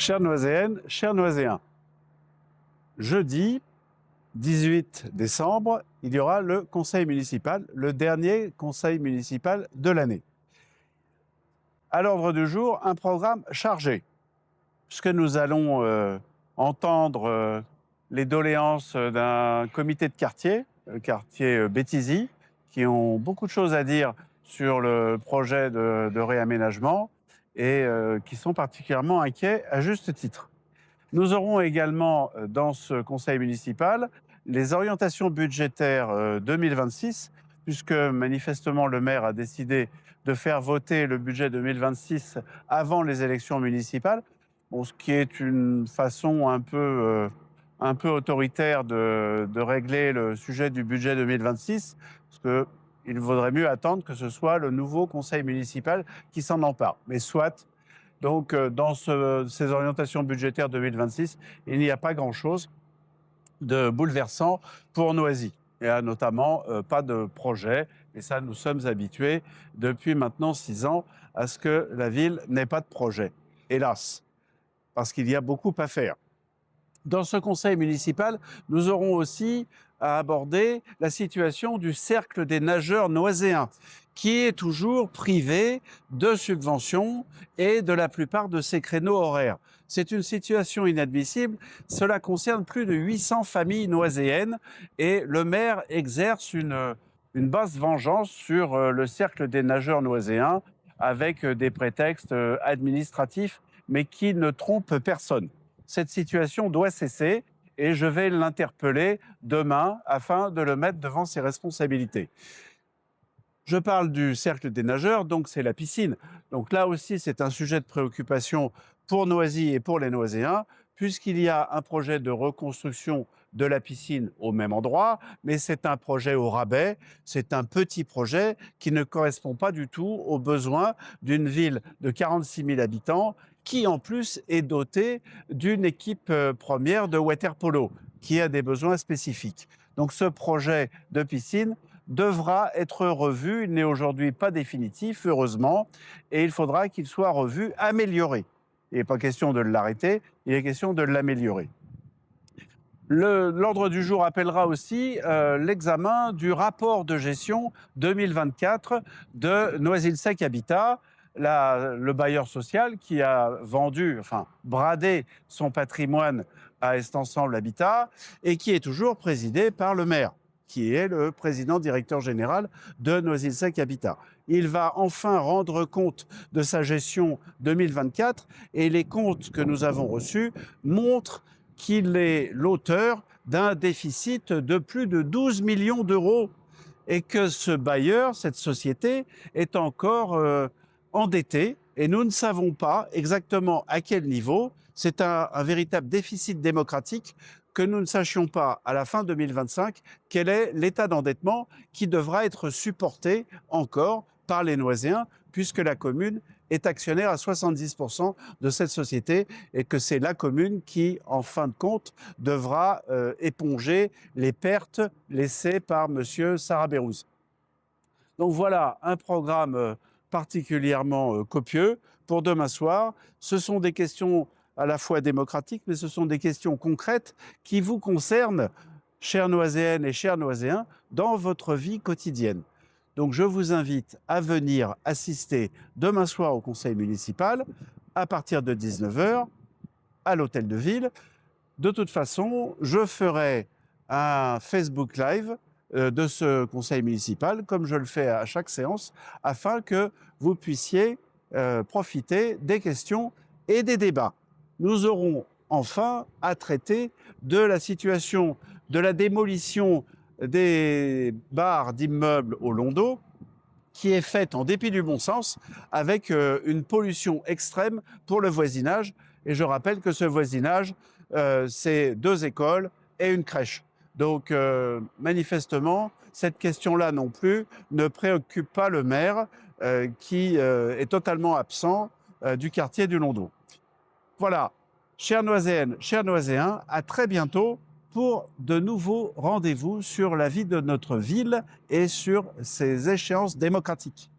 Chères Noiséennes, chers Noiséens, jeudi 18 décembre, il y aura le conseil municipal, le dernier conseil municipal de l'année. À l'ordre du jour, un programme chargé, puisque nous allons entendre les doléances d'un comité de quartier, le quartier Béthisy, qui ont beaucoup de choses à dire sur le projet de réaménagement et qui sont particulièrement inquiets à juste titre. Nous aurons également dans ce conseil municipal les orientations budgétaires 2026, puisque manifestement le maire a décidé de faire voter le budget 2026 avant les élections municipales, bon, ce qui est une façon un peu autoritaire de régler le sujet du budget 2026, parce qu'il vaudrait mieux attendre que ce soit le nouveau conseil municipal qui s'en empare. Mais soit. Donc, dans ces orientations budgétaires 2026, il n'y a pas grand-chose de bouleversant pour Noisy. Il n'y a notamment pas de projet, et ça, nous sommes habitués depuis maintenant 6 ans à ce que la ville n'ait pas de projet, hélas, parce qu'il y a beaucoup à faire. Dans ce conseil municipal, nous aurons aussi à aborder la situation du cercle des nageurs noiséens, qui est toujours privé de subventions et de la plupart de ses créneaux horaires. C'est une situation inadmissible. Cela concerne plus de 800 familles noiséennes et le maire exerce une basse vengeance sur le cercle des nageurs noiséens avec des prétextes administratifs, mais qui ne trompent personne. Cette situation doit cesser et je vais l'interpeller demain afin de le mettre devant ses responsabilités. Je parle du cercle des nageurs, donc c'est la piscine. Donc là aussi, c'est un sujet de préoccupation pour Noisy et pour les Noiséens, puisqu'il y a un projet de reconstruction de la piscine au même endroit, mais c'est un projet au rabais, c'est un petit projet qui ne correspond pas du tout aux besoins d'une ville de 46 000 habitants, qui en plus est dotée d'une équipe première de water-polo, qui a des besoins spécifiques. Donc ce projet de piscine devra être revu. Il n'est aujourd'hui pas définitif, heureusement, et il faudra qu'il soit revu, amélioré. Il n'est pas question de l'arrêter, il est question de l'améliorer. L'ordre du jour appellera aussi l'examen du rapport de gestion 2024 de Noisy-le-Sec Habitat, le bailleur social qui a vendu, enfin bradé son patrimoine à Est Ensemble Habitat et qui est toujours présidé par le maire, qui est le président directeur général de Noisy-le-Sec Habitat. Il va enfin rendre compte de sa gestion 2024 et les comptes que nous avons reçus montrent qu'il est l'auteur d'un déficit de plus de 12 millions d'euros et que ce bailleur, cette société, est encore endetté et nous ne savons pas exactement à quel niveau. C'est un véritable déficit démocratique que nous ne sachions pas à la fin 2025 quel est l'état d'endettement qui devra être supporté encore par les Noiséens, puisque la commune est actionnaire à 70% de cette société et que c'est la commune qui, en fin de compte, devra éponger les pertes laissées par M. Sarabérouz. Donc voilà un programme particulièrement copieux pour demain soir. Ce sont des questions à la fois démocratiques, mais ce sont des questions concrètes qui vous concernent, chères Noiséennes et chers Noiséens, dans votre vie quotidienne. Donc je vous invite à venir assister demain soir au conseil municipal à partir de 19 h à l'hôtel de ville. De toute façon, je ferai un Facebook Live de ce conseil municipal, comme je le fais à chaque séance, afin que vous puissiez profiter des questions et des débats. Nous aurons enfin à traiter de la situation de la démolition des barres d'immeubles au long d'eau, qui est faite en dépit du bon sens, avec une pollution extrême pour le voisinage. Et je rappelle que ce voisinage, c'est 2 écoles et une crèche. Donc, manifestement, cette question-là non plus ne préoccupe pas le maire qui est totalement absent du quartier du Londeau. Voilà, chères Noiséennes, chers Noiséens, à très bientôt pour de nouveaux rendez-vous sur la vie de notre ville et sur ses échéances démocratiques.